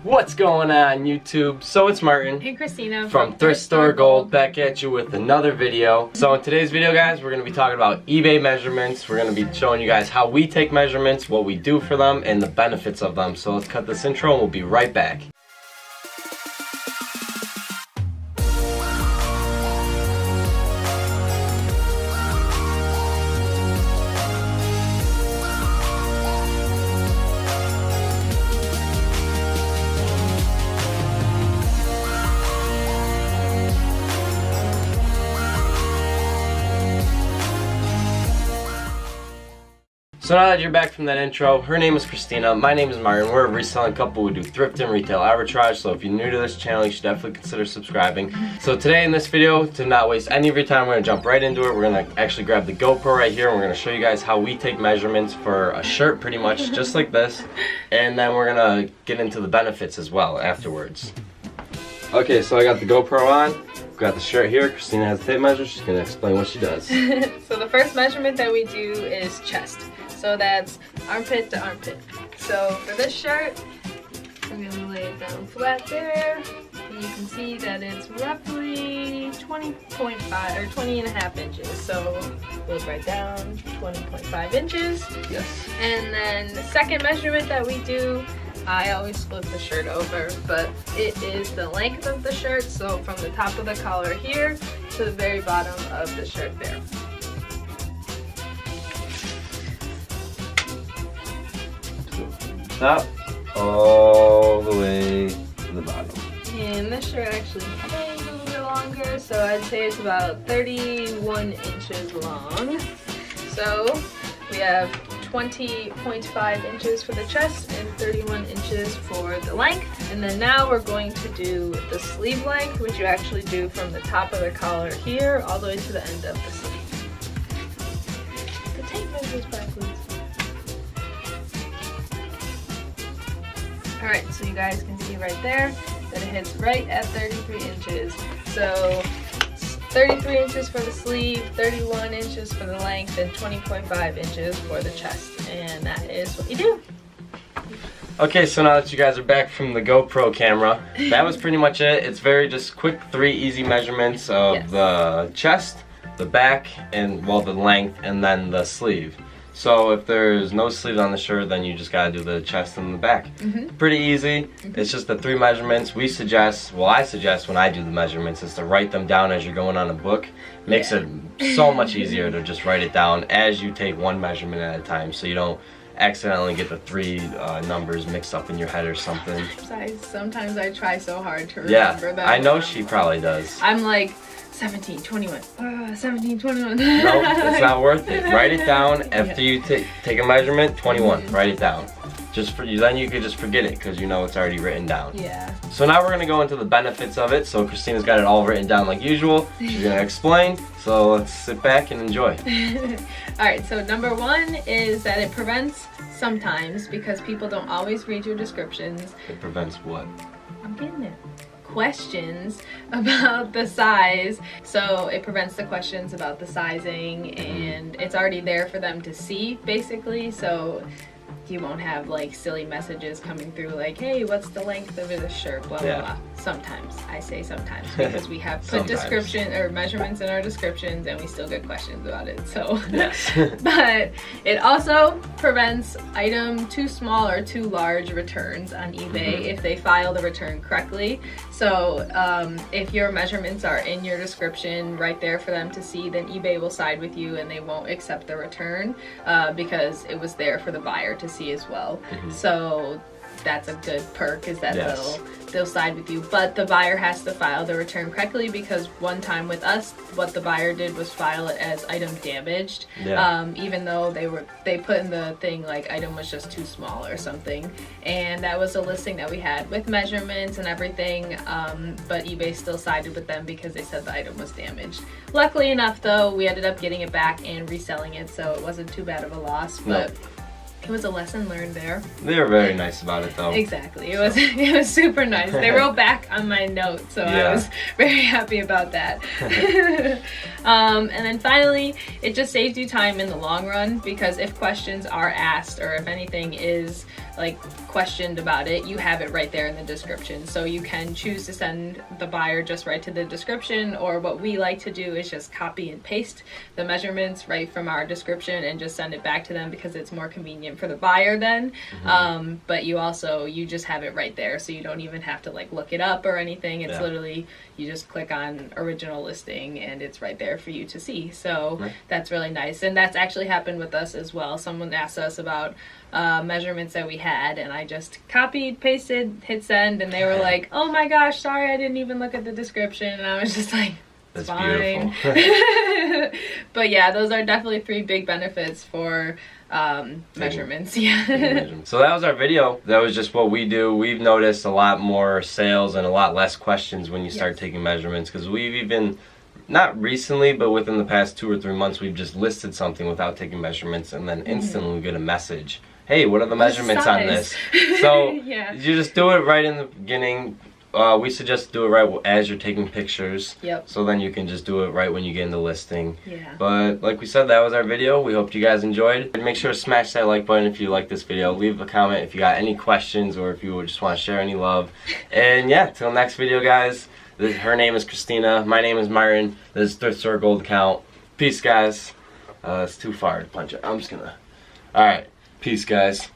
What's going on YouTube? So it's Martin and Kristina from Thrift Store Gold back at you with another video. So in today's video guys, we're going to be talking about eBay measurements. We're going to be showing you guys how we take measurements, what we do for them, and the benefits of them. So let's cut this intro and we'll be right back. So now that you're back from that intro, her name is Kristina, my name is Martin. We're a reselling couple. We do thrift and retail arbitrage, so if you're new to this channel, you should definitely consider subscribing. So today in this video, to not waste any of your time, we're going to jump right into it. We're going to actually grab the GoPro right here, and we're going to show you guys how we take measurements for a shirt pretty much, just like this. And then we're going to get into the benefits as well afterwards. Okay, so I got the GoPro on. Got the shirt here. Kristina has the tape measure. She's going to explain what she does. So the first measurement that we do is chest. So that's armpit to armpit. So for this shirt, I'm going to lay it down flat there. And you can see that it's roughly 20.5 or 20 and a half inches. So look right down, 20.5 inches. Yes. And then the second measurement that we do, I always flip the shirt over, but it is the length of the shirt. So from the top of the collar here to the very bottom of the shirt there. Top all the way to the bottom. And this shirt actually hangs a little bit longer, so I'd say it's about 31 inches long. So we have 20.5 inches for the chest and 31 inches for the length. And then now we're going to do the sleeve length, which you actually do from the top of the collar here all the way to the end of the sleeve. The tape measures backwards. Alright, so you guys can see right there that it hits right at 33 inches. So 33 inches for the sleeve, 31 inches for the length, and 20.5 inches for the chest. And that is what you do. Okay, so now that you guys are back from the GoPro camera, that was pretty much it. It's very just quick, 3 easy measurements of the chest, the back, and well, the length, and then the sleeve. So if there's no sleeves on the shirt, then you just gotta do the chest and the back. Pretty easy. It's just the 3 measurements. We suggest, well, I suggest when I do the measurements is to write them down as you're going on a book. Makes it so much easier to just write it down as you take one measurement at a time, so you don't accidentally get the 3 numbers mixed up in your head or something. Sometimes I try so hard to remember that. I know she probably does. I'm like 17, 21, 17, 21. No, it's not worth it. Write it down after you take a measurement, 21, write it down. Just for you, then you could just forget it because you know it's already written down. Yeah. So now we're gonna go into the benefits of it. So Kristina's got it all written down like usual. She's gonna explain. So let's sit back and enjoy. Alright, so number 1 is that it prevents sometimes, because people don't always read your descriptions. It prevents what? I'm getting it. Questions about the size. So it prevents the questions about the sizing, and it's already there for them to see basically, so you won't have like silly messages coming through like, hey, what's the length of this shirt, blah blah blah. Sometimes, I say sometimes, because we have put description or measurements in our descriptions and we still get questions about it, so yes. But it also prevents item too small or too large returns on eBay if they file the return correctly. So if your measurements are in your description right there for them to see, then eBay will side with you and they won't accept the return because it was there for the buyer to see as well. So that's a good perk, is that they'll side with you, but the buyer has to file the return correctly, because one time with us, what the buyer did was file it as item damaged, even though they put in the thing like item was just too small or something, and that was a listing that we had with measurements and everything, but eBay still sided with them because they said the item was damaged. Luckily enough though, we ended up getting it back and reselling it, so it wasn't too bad of a loss, but it was a lesson learned there. They were very nice about it though. Exactly. It was super nice. They wrote back on my note, so I was very happy about that. And then finally, it just saves you time in the long run, because if questions are asked or if anything is like questioned about it, you have it right there in the description. So you can choose to send the buyer just right to the description, or what we like to do is just copy and paste the measurements right from our description and just send it back to them, because it's more convenient for the buyer then. But you just have it right there, so you don't even have to like look it up or anything. It's literally, you just click on original listing and it's right there for you to see. So that's really nice. And that's actually happened with us as well. Someone asked us about measurements that we had, and I just copied, pasted, hit send, and they were like, oh my gosh, sorry, I didn't even look at the description. And I was just like, it's fine. But yeah, those are definitely 3 big benefits for measurements. So that was our video. That was just what we do. We've noticed a lot more sales and a lot less questions when you start taking measurements, because we've even, not recently, but within the past 2 or 3 months, we've just listed something without taking measurements, and then instantly we get a message, hey, what are the measurements on this? So you just do it right in the beginning. We suggest do it right as you're taking pictures. So then you can just do it right when you get in the listing. But like we said, that was our video. We hope you guys enjoyed. Make sure to smash that like button if you like this video. Leave a comment if you got any questions, or if you just want to share any love. And yeah, till next video, guys. Her name is Kristina. My name is Myron. This is Thrift Store Gold account. Peace, guys. It's too far to punch it. I'm just gonna. Alright. Peace, guys.